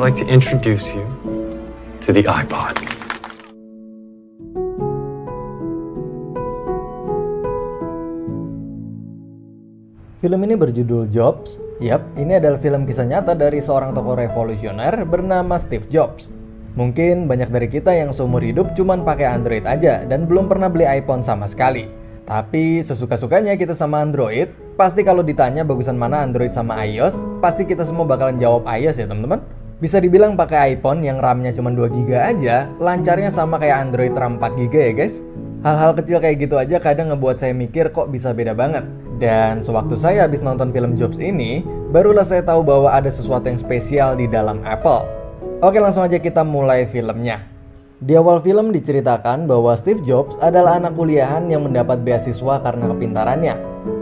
like to introduce you to the iPod. Film ini berjudul Jobs. Yap, ini adalah film kisah nyata dari seorang tokoh revolusioner bernama Steve Jobs. Mungkin banyak dari kita yang seumur hidup cuman pakai Android aja dan belum pernah beli iPhone sama sekali. Tapi sesuka-sukanya kita sama Android, pasti kalau ditanya bagusan mana Android sama iOS, pasti kita semua bakalan jawab iOS ya teman-teman. Bisa dibilang pakai iPhone yang RAM-nya cuma 2GB aja, lancarnya sama kayak Android RAM 4GB ya guys. Hal-hal kecil kayak gitu aja kadang ngebuat saya mikir kok bisa beda banget. Dan sewaktu saya habis nonton film Jobs ini, barulah saya tahu bahwa ada sesuatu yang spesial di dalam Apple. Oke, langsung aja kita mulai filmnya. Di awal film diceritakan bahwa Steve Jobs adalah anak kuliahan yang mendapat beasiswa karena kepintarannya.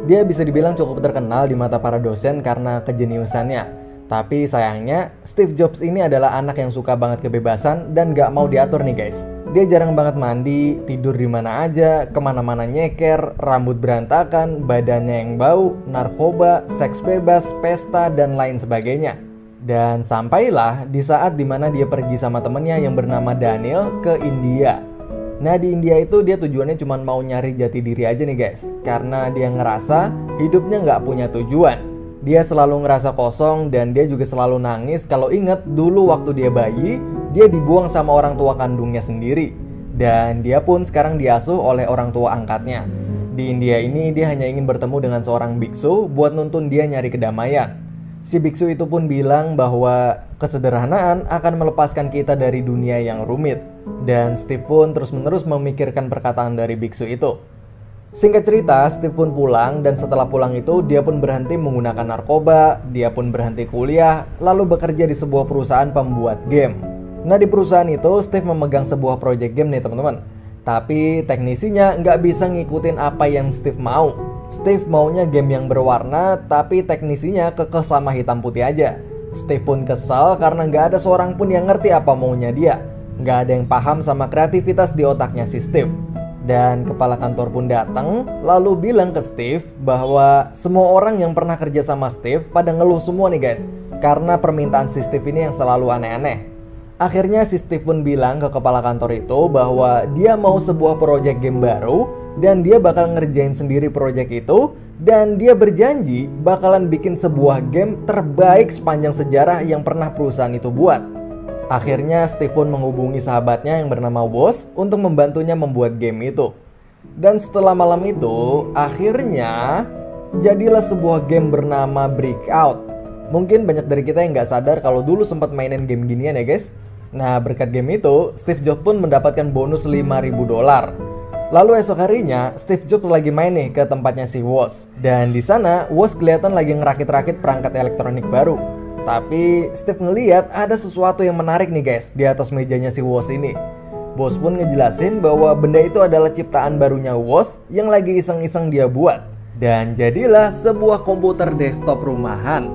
Dia bisa dibilang cukup terkenal di mata para dosen karena kejeniusannya. Tapi sayangnya, Steve Jobs ini adalah anak yang suka banget kebebasan dan gak mau diatur nih guys. Dia jarang banget mandi, tidur di mana aja, kemana-mana nyeker, rambut berantakan, badannya yang bau, narkoba, seks bebas, pesta, dan lain sebagainya. Dan sampailah di saat dimana dia pergi sama temennya yang bernama Daniel ke India. Nah di India itu dia tujuannya cuma mau nyari jati diri aja nih guys. Karena dia ngerasa hidupnya nggak punya tujuan. Dia selalu ngerasa kosong dan dia juga selalu nangis kalau inget dulu waktu dia bayi, dia dibuang sama orang tua kandungnya sendiri. Dan dia pun sekarang diasuh oleh orang tua angkatnya. Di India ini dia hanya ingin bertemu dengan seorang biksu buat nuntun dia nyari kedamaian. Si biksu itu pun bilang bahwa kesederhanaan akan melepaskan kita dari dunia yang rumit. Dan Steve pun terus-menerus memikirkan perkataan dari biksu itu. Singkat cerita, Steve pun pulang dan setelah pulang itu dia pun berhenti menggunakan narkoba, dia pun berhenti kuliah, lalu bekerja di sebuah perusahaan pembuat game. Nah di perusahaan itu Steve memegang sebuah project game nih teman-teman. Tapi teknisinya nggak bisa ngikutin apa yang Steve mau. Steve maunya game yang berwarna, tapi teknisinya kekeh sama hitam putih aja. Steve pun kesal karena nggak ada seorang pun yang ngerti apa maunya dia. Nggak ada yang paham sama kreativitas di otaknya si Steve. Dan kepala kantor pun datang, lalu bilang ke Steve bahwa semua orang yang pernah kerja sama Steve pada ngeluh semua nih guys. Karena permintaan si Steve ini yang selalu aneh-aneh. Akhirnya si Steve pun bilang ke kepala kantor itu bahwa dia mau sebuah project game baru dan dia bakal ngerjain sendiri project itu dan dia berjanji bakalan bikin sebuah game terbaik sepanjang sejarah yang pernah perusahaan itu buat. Akhirnya Steve pun menghubungi sahabatnya yang bernama Woz untuk membantunya membuat game itu. Dan setelah malam itu, akhirnya jadilah sebuah game bernama Breakout. Mungkin banyak dari kita yang gak sadar kalau dulu sempat mainin game ginian ya guys. Nah berkat game itu, Steve Jobs pun mendapatkan bonus $5.000. Lalu esok harinya, Steve Jobs lagi main nih ke tempatnya si Woz. Dan di sana, Woz kelihatan lagi ngerakit-rakit perangkat elektronik baru. Tapi Steve ngeliat ada sesuatu yang menarik nih guys di atas mejanya si Woz ini. Bos pun ngejelasin bahwa benda itu adalah ciptaan barunya Woz yang lagi iseng-iseng dia buat. Dan jadilah sebuah komputer desktop rumahan.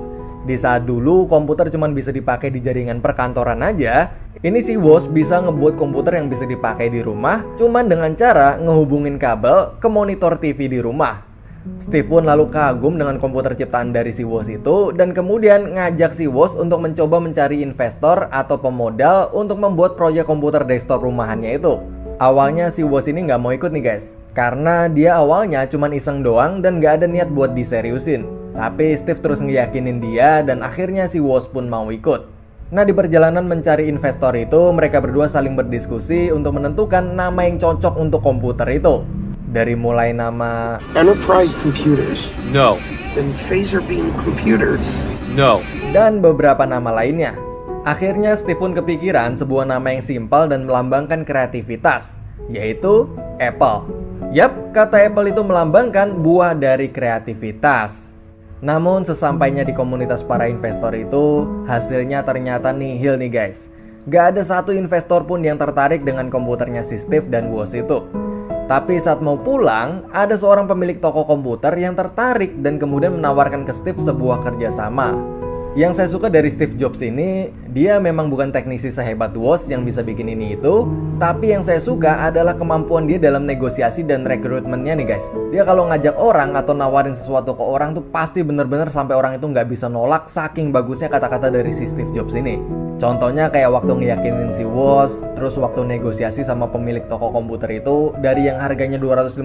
Di saat dulu komputer cuma bisa dipakai di jaringan perkantoran aja, ini si Woz bisa ngebuat komputer yang bisa dipakai di rumah cuman dengan cara ngehubungin kabel ke monitor TV di rumah. Steve pun lalu kagum dengan komputer ciptaan dari si Woz itu dan kemudian ngajak si Woz untuk mencoba mencari investor atau pemodal untuk membuat proyek komputer desktop rumahannya itu. Awalnya si Woz ini nggak mau ikut nih guys, karena dia awalnya cuma iseng doang dan nggak ada niat buat diseriusin. Tapi Steve terus ngeyakinin dia dan akhirnya si Woz pun mau ikut. Nah di perjalanan mencari investor itu mereka berdua saling berdiskusi untuk menentukan nama yang cocok untuk komputer itu. Dari mulai nama Enterprise Computers. No. Then Phaser Beam Computers. No. Dan beberapa nama lainnya. Akhirnya Steve pun kepikiran sebuah nama yang simpel dan melambangkan kreativitas, yaitu Apple. Yap, kata Apple itu melambangkan buah dari kreativitas. Namun sesampainya di komunitas para investor itu, hasilnya ternyata nihil nih guys. Gak ada satu investor pun yang tertarik dengan komputernya si Steve dan Woz itu. Tapi saat mau pulang, ada seorang pemilik toko komputer yang tertarik dan kemudian menawarkan ke Steve sebuah kerjasama. Yang saya suka dari Steve Jobs ini, dia memang bukan teknisi sehebat Woz yang bisa bikin ini itu, tapi yang saya suka adalah kemampuan dia dalam negosiasi dan rekrutmennya nih guys. Dia kalau ngajak orang atau nawarin sesuatu ke orang tuh pasti bener-bener sampai orang itu nggak bisa nolak saking bagusnya kata-kata dari si Steve Jobs ini. Contohnya kayak waktu ngeyakinin si Woz, terus waktu negosiasi sama pemilik toko komputer itu dari yang harganya $250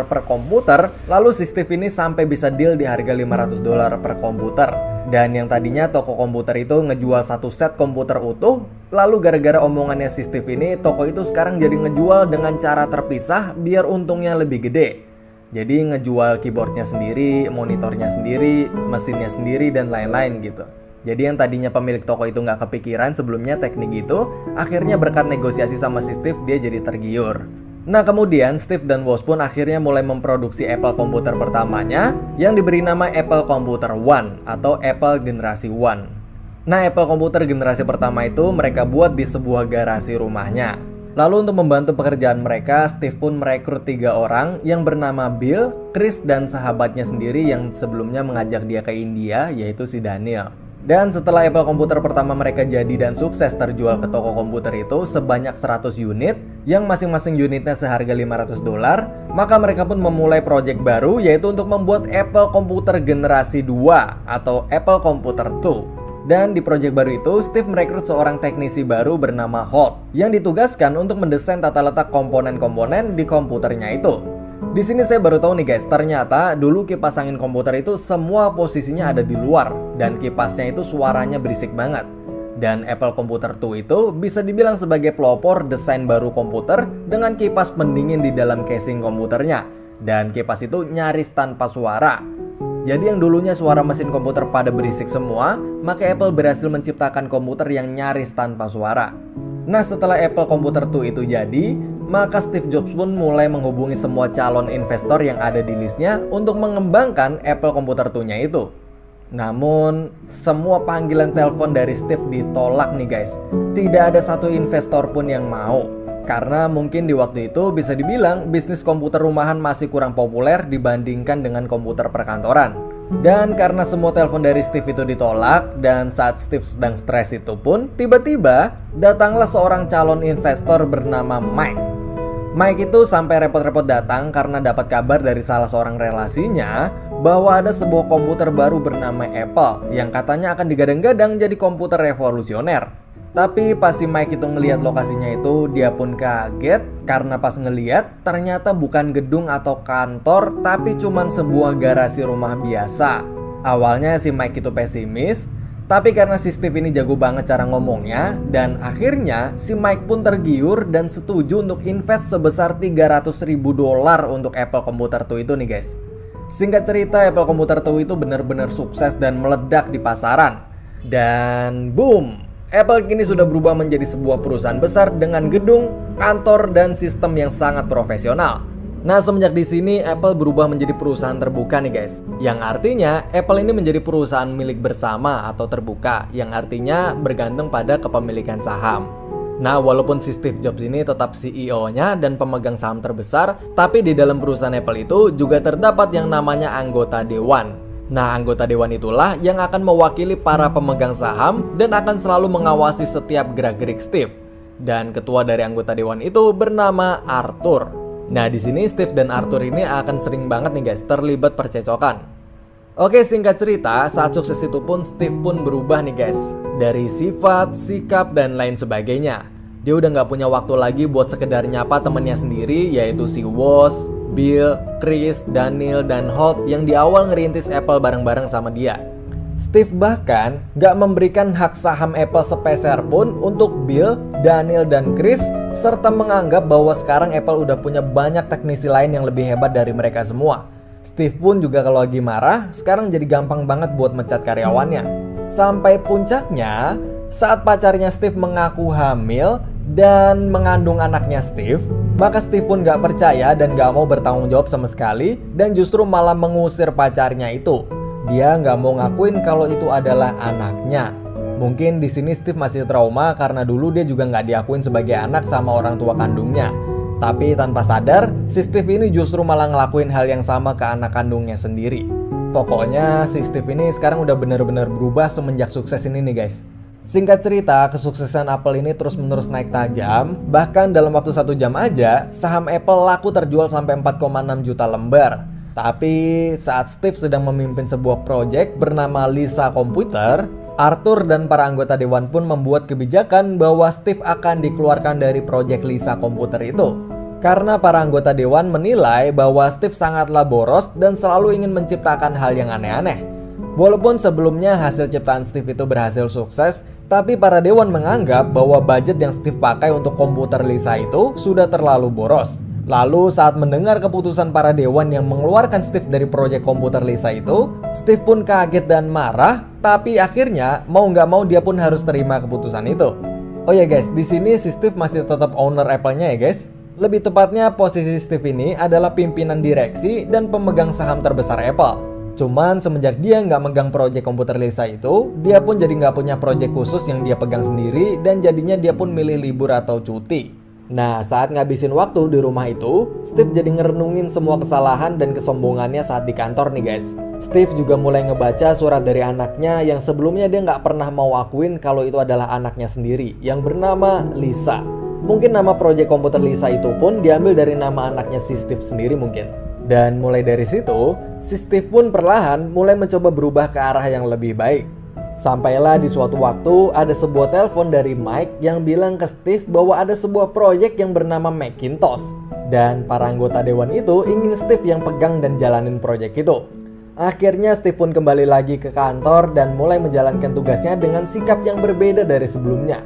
per komputer, lalu si Steve ini sampai bisa deal di harga $500 per komputer. Dan yang tadinya toko komputer itu ngejual satu set komputer utuh, lalu gara-gara omongannya si Steve ini, toko itu sekarang jadi ngejual dengan cara terpisah biar untungnya lebih gede. Jadi ngejual keyboardnya sendiri, monitornya sendiri, mesinnya sendiri, dan lain-lain gitu. Jadi yang tadinya pemilik toko itu nggak kepikiran sebelumnya teknik itu, akhirnya berkat negosiasi sama si Steve dia jadi tergiur. Nah kemudian Steve dan Woz pun akhirnya mulai memproduksi Apple komputer pertamanya yang diberi nama Apple Computer One atau Apple Generasi One. Nah Apple komputer generasi pertama itu mereka buat di sebuah garasi rumahnya. Lalu untuk membantu pekerjaan mereka, Steve pun merekrut 3 orang yang bernama Bill, Chris, dan sahabatnya sendiri yang sebelumnya mengajak dia ke India, yaitu si Daniel. Dan setelah Apple komputer pertama mereka jadi dan sukses terjual ke toko komputer itu sebanyak 100 unit, yang masing-masing unitnya seharga $500, maka mereka pun memulai proyek baru yaitu untuk membuat Apple komputer generasi 2 atau Apple Computer 2. Dan di proyek baru itu, Steve merekrut seorang teknisi baru bernama Holt yang ditugaskan untuk mendesain tata letak komponen-komponen di komputernya itu. Di sini saya baru tahu nih guys, ternyata dulu kipas angin komputer itu semua posisinya ada di luar dan kipasnya itu suaranya berisik banget. Dan Apple Computer 2 itu bisa dibilang sebagai pelopor desain baru komputer dengan kipas pendingin di dalam casing komputernya. Dan kipas itu nyaris tanpa suara. Jadi yang dulunya suara mesin komputer pada berisik semua, maka Apple berhasil menciptakan komputer yang nyaris tanpa suara. Nah setelah Apple Computer 2 itu jadi, maka Steve Jobs pun mulai menghubungi semua calon investor yang ada di listnya untuk mengembangkan Apple Computer 2-nya itu. Namun, semua panggilan telepon dari Steve ditolak nih guys. Tidak ada satu investor pun yang mau. Karena mungkin di waktu itu bisa dibilang bisnis komputer rumahan masih kurang populer dibandingkan dengan komputer perkantoran. Dan karena semua telepon dari Steve itu ditolak, dan saat Steve sedang stres itu pun, tiba-tiba datanglah seorang calon investor bernama Mike. Mike itu sampai repot-repot datang karena dapat kabar dari salah seorang relasinya bahwa ada sebuah komputer baru bernama Apple yang katanya akan digadang-gadang jadi komputer revolusioner. Tapi pas si Mike itu ngelihat lokasinya itu, dia pun kaget karena pas ngelihat ternyata bukan gedung atau kantor, tapi cuman sebuah garasi rumah biasa. Awalnya si Mike itu pesimis, tapi karena si Steve ini jago banget cara ngomongnya, dan akhirnya si Mike pun tergiur dan setuju untuk invest sebesar $300.000 untuk Apple Computer 2 itu nih guys. Singkat cerita, Apple Computer 2 itu benar-benar sukses dan meledak di pasaran. Dan boom! Apple kini sudah berubah menjadi sebuah perusahaan besar dengan gedung, kantor, dan sistem yang sangat profesional. Nah, semenjak di sini Apple berubah menjadi perusahaan terbuka nih guys. Yang artinya Apple ini menjadi perusahaan milik bersama atau terbuka, yang artinya bergantung pada kepemilikan saham. Nah, walaupun si Steve Jobs ini tetap CEO-nya dan pemegang saham terbesar, tapi di dalam perusahaan Apple itu juga terdapat yang namanya anggota dewan. Nah, anggota dewan itulah yang akan mewakili para pemegang saham dan akan selalu mengawasi setiap gerak-gerik Steve. Dan ketua dari anggota dewan itu bernama Arthur. Nah, di sini Steve dan Arthur ini akan sering banget nih guys terlibat percecokan. Oke, singkat cerita, saat sukses itu pun Steve pun berubah nih guys. Dari sifat, sikap, dan lain sebagainya. Dia udah nggak punya waktu lagi buat sekedar nyapa temennya sendiri, yaitu si Woz, Bill, Chris, Daniel, dan Holt yang di awal ngerintis Apple bareng-bareng sama dia. Steve bahkan gak memberikan hak saham Apple sepeser pun untuk Bill, Daniel, dan Chris, serta menganggap bahwa sekarang Apple udah punya banyak teknisi lain yang lebih hebat dari mereka semua. Steve pun juga kalau lagi marah, sekarang jadi gampang banget buat mencat karyawannya. Sampai puncaknya, saat pacarnya Steve mengaku hamil dan mengandung anaknya Steve, maka Steve pun gak percaya dan gak mau bertanggung jawab sama sekali, dan justru malah mengusir pacarnya itu. Dia gak mau ngakuin kalau itu adalah anaknya. Mungkin di sini Steve masih trauma karena dulu dia juga gak diakuin sebagai anak sama orang tua kandungnya. Tapi tanpa sadar, si Steve ini justru malah ngelakuin hal yang sama ke anak kandungnya sendiri. Pokoknya si Steve ini sekarang udah bener-bener berubah semenjak sukses ini nih guys. Singkat cerita, kesuksesan Apple ini terus-menerus naik tajam. Bahkan dalam waktu 1 jam aja, saham Apple laku terjual sampai 4,6 juta lembar. Tapi saat Steve sedang memimpin sebuah proyek bernama Lisa Computer, Arthur dan para anggota dewan pun membuat kebijakan bahwa Steve akan dikeluarkan dari proyek Lisa komputer itu. Karena para anggota dewan menilai bahwa Steve sangatlah boros dan selalu ingin menciptakan hal yang aneh-aneh. Walaupun sebelumnya hasil ciptaan Steve itu berhasil sukses, tapi para dewan menganggap bahwa budget yang Steve pakai untuk komputer Lisa itu sudah terlalu boros. Lalu saat mendengar keputusan para dewan yang mengeluarkan Steve dari proyek komputer Lisa itu, Steve pun kaget dan marah, tapi akhirnya mau nggak mau dia pun harus terima keputusan itu. Oh ya guys, di sini si Steve masih tetap owner Apple-nya ya guys. Lebih tepatnya posisi Steve ini adalah pimpinan direksi dan pemegang saham terbesar Apple. Cuman semenjak dia nggak megang proyek komputer Lisa itu, dia pun jadi nggak punya proyek khusus yang dia pegang sendiri dan jadinya dia pun milih libur atau cuti. Nah, saat ngabisin waktu di rumah itu, Steve jadi ngerenungin semua kesalahan dan kesombongannya saat di kantor nih guys. Steve juga mulai ngebaca surat dari anaknya yang sebelumnya dia nggak pernah mau akuin kalau itu adalah anaknya sendiri yang bernama Lisa. Mungkin nama proyek komputer Lisa itu pun diambil dari nama anaknya si Steve sendiri mungkin. Dan mulai dari situ, si Steve pun perlahan mulai mencoba berubah ke arah yang lebih baik. Sampailah di suatu waktu ada sebuah telepon dari Mike yang bilang ke Steve bahwa ada sebuah proyek yang bernama Macintosh. Dan para anggota dewan itu ingin Steve yang pegang dan jalanin proyek itu. Akhirnya Steve pun kembali lagi ke kantor dan mulai menjalankan tugasnya dengan sikap yang berbeda dari sebelumnya.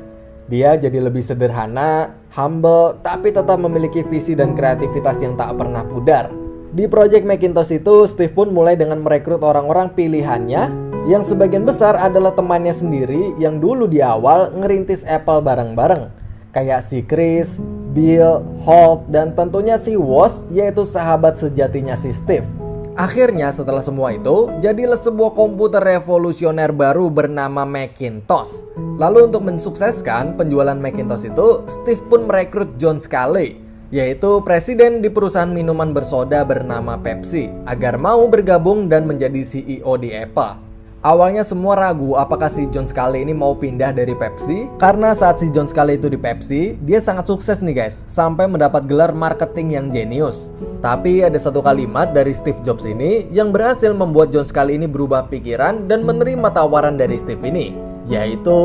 Dia jadi lebih sederhana, humble, tapi tetap memiliki visi dan kreativitas yang tak pernah pudar. Di proyek Macintosh itu, Steve pun mulai dengan merekrut orang-orang pilihannya yang sebagian besar adalah temannya sendiri yang dulu di awal ngerintis Apple bareng-bareng. Kayak si Chris, Bill, Holt, dan tentunya si Woz, yaitu sahabat sejatinya si Steve. Akhirnya setelah semua itu, jadilah sebuah komputer revolusioner baru bernama Macintosh. Lalu untuk mensukseskan penjualan Macintosh itu, Steve pun merekrut John Sculley, yaitu presiden di perusahaan minuman bersoda bernama Pepsi, agar mau bergabung dan menjadi CEO di Apple. Awalnya semua ragu apakah si John Sculley ini mau pindah dari Pepsi, karena saat si John Sculley itu di Pepsi, dia sangat sukses nih guys, sampai mendapat gelar marketing yang jenius. Tapi ada satu kalimat dari Steve Jobs ini yang berhasil membuat John Sculley ini berubah pikiran dan menerima tawaran dari Steve ini, yaitu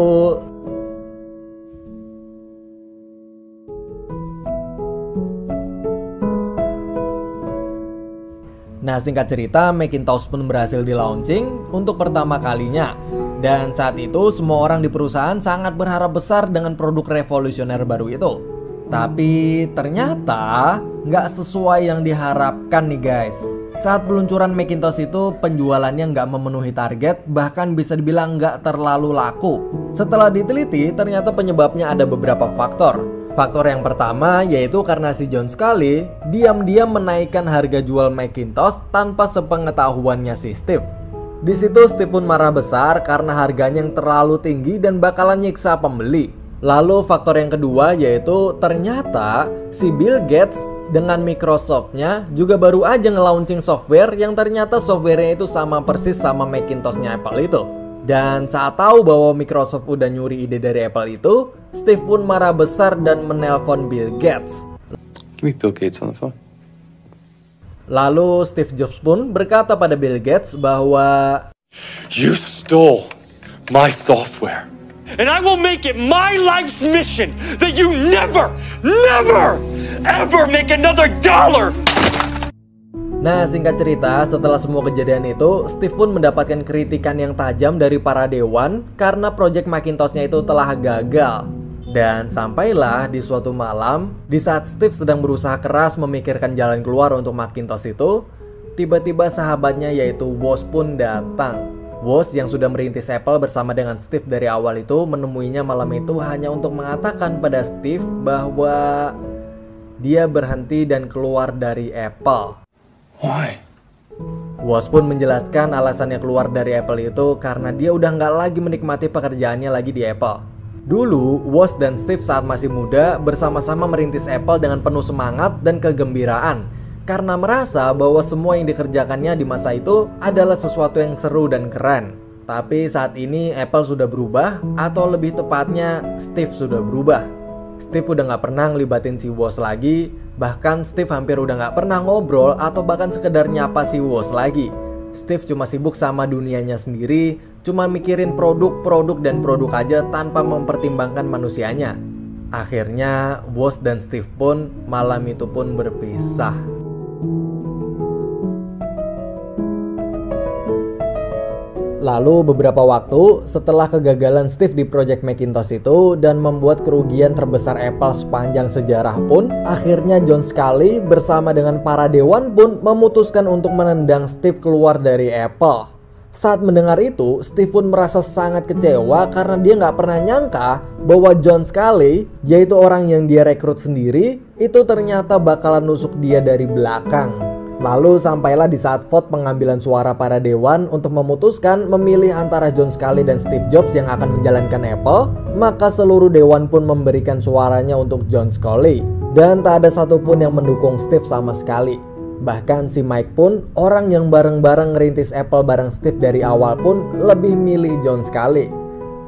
nah, singkat cerita, Macintosh pun berhasil di launching untuk pertama kalinya. Dan saat itu semua orang di perusahaan sangat berharap besar dengan produk revolusioner baru itu. Tapi ternyata nggak sesuai yang diharapkan nih guys. Saat peluncuran Macintosh itu penjualannya nggak memenuhi target, bahkan bisa dibilang nggak terlalu laku. Setelah diteliti ternyata penyebabnya ada beberapa faktor. Faktor yang pertama yaitu karena si John Sculley diam-diam menaikkan harga jual Macintosh tanpa sepengetahuannya si Steve. Di situ Steve pun marah besar karena harganya yang terlalu tinggi dan bakalan nyiksa pembeli. Lalu faktor yang kedua yaitu ternyata si Bill Gates dengan Microsoft-nya juga baru aja nge-launching software yang ternyata softwarenya itu sama persis sama Macintosh-nya Apple itu. Dan saat tahu bahwa Microsoft udah nyuri ide dari Apple itu, Steve pun marah besar dan menelpon Bill Gates. Give me Bill Gates on the phone. Lalu Steve Jobs pun berkata pada Bill Gates bahwa You stole my software. And I will make it my life's mission that you never, ever make another dollar. Nah, singkat cerita, setelah semua kejadian itu, Steve pun mendapatkan kritikan yang tajam dari para dewan karena proyek Macintosh-nya itu telah gagal. Dan sampailah di suatu malam, di saat Steve sedang berusaha keras memikirkan jalan keluar untuk Macintosh itu, tiba-tiba sahabatnya yaitu Woz pun datang. Woz yang sudah merintis Apple bersama dengan Steve dari awal itu menemuinya malam itu hanya untuk mengatakan pada Steve bahwa dia berhenti dan keluar dari Apple. Why? Woz pun menjelaskan alasannya keluar dari Apple itu karena dia udah nggak lagi menikmati pekerjaannya lagi di Apple. Dulu, Woz dan Steve saat masih muda bersama-sama merintis Apple dengan penuh semangat dan kegembiraan karena merasa bahwa semua yang dikerjakannya di masa itu adalah sesuatu yang seru dan keren. Tapi saat ini Apple sudah berubah, atau lebih tepatnya Steve sudah berubah. Steve udah gak pernah ngelibatin si Woz lagi. Bahkan Steve hampir udah gak pernah ngobrol atau bahkan sekedar nyapa si Woz lagi. Steve cuma sibuk sama dunianya sendiri, cuma mikirin produk dan produk aja tanpa mempertimbangkan manusianya. Akhirnya Woz dan Steve pun malam itu pun berpisah. Lalu beberapa waktu setelah kegagalan Steve di Project Macintosh itu dan membuat kerugian terbesar Apple sepanjang sejarah pun, akhirnya John Sculley bersama dengan para dewan pun memutuskan untuk menendang Steve keluar dari Apple. Saat mendengar itu, Steve pun merasa sangat kecewa karena dia nggak pernah nyangka bahwa John Sculley, yaitu orang yang dia rekrut sendiri, itu ternyata bakalan nusuk dia dari belakang. Lalu sampailah di saat vote pengambilan suara para dewan untuk memutuskan memilih antara John Sculley dan Steve Jobs yang akan menjalankan Apple, maka seluruh dewan pun memberikan suaranya untuk John Sculley. Dan tak ada satupun yang mendukung Steve sama sekali. Bahkan si Mike pun, orang yang bareng-bareng ngerintis Apple bareng Steve dari awal pun lebih milih John Sculley.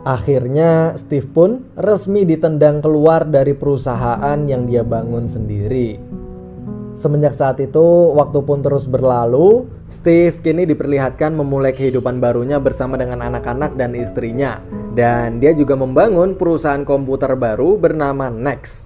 Akhirnya Steve pun resmi ditendang keluar dari perusahaan yang dia bangun sendiri. Semenjak saat itu, waktu pun terus berlalu, Steve kini diperlihatkan memulai kehidupan barunya bersama dengan anak-anak dan istrinya. Dan dia juga membangun perusahaan komputer baru bernama NeXT.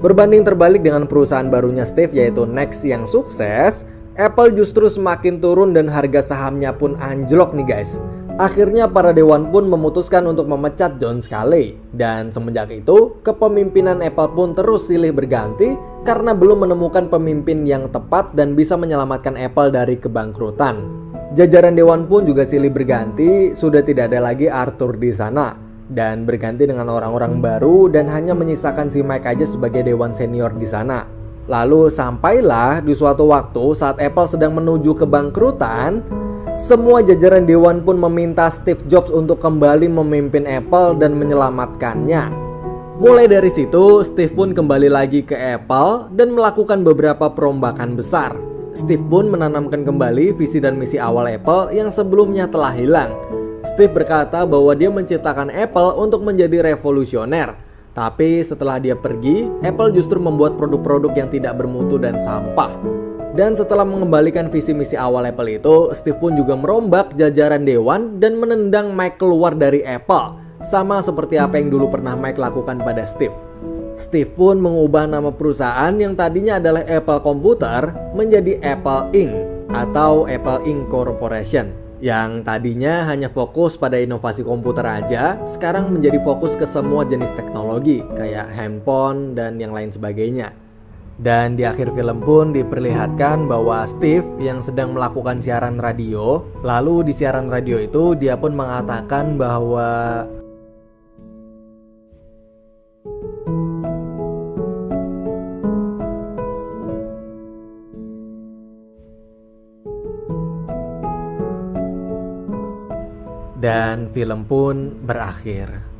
Berbanding terbalik dengan perusahaan barunya Steve yaitu NeXT yang sukses, Apple justru semakin turun dan harga sahamnya pun anjlok nih guys. Akhirnya para dewan pun memutuskan untuk memecat John Sculley. Dan semenjak itu, kepemimpinan Apple pun terus silih berganti karena belum menemukan pemimpin yang tepat dan bisa menyelamatkan Apple dari kebangkrutan. Jajaran dewan pun juga silih berganti, sudah tidak ada lagi Arthur di sana. Dan berganti dengan orang-orang baru dan hanya menyisakan si Mike aja sebagai dewan senior di sana. Lalu sampailah di suatu waktu saat Apple sedang menuju kebangkrutan, semua jajaran dewan pun meminta Steve Jobs untuk kembali memimpin Apple dan menyelamatkannya. Mulai dari situ, Steve pun kembali lagi ke Apple dan melakukan beberapa perombakan besar. Steve pun menanamkan kembali visi dan misi awal Apple yang sebelumnya telah hilang. Steve berkata bahwa dia menciptakan Apple untuk menjadi revolusioner. Tapi setelah dia pergi, Apple justru membuat produk-produk yang tidak bermutu dan sampah. Dan setelah mengembalikan visi misi awal Apple itu, Steve pun juga merombak jajaran dewan dan menendang Mike keluar dari Apple. Sama seperti apa yang dulu pernah Mike lakukan pada Steve. Steve pun mengubah nama perusahaan yang tadinya adalah Apple Computer menjadi Apple Inc. atau Apple Inc. Corporation. Yang tadinya hanya fokus pada inovasi komputer aja, sekarang menjadi fokus ke semua jenis teknologi kayak handphone dan yang lain sebagainya. Dan di akhir film pun diperlihatkan bahwa Steve yang sedang melakukan siaran radio, lalu di siaran radio itu dia pun mengatakan bahwa dan film pun berakhir.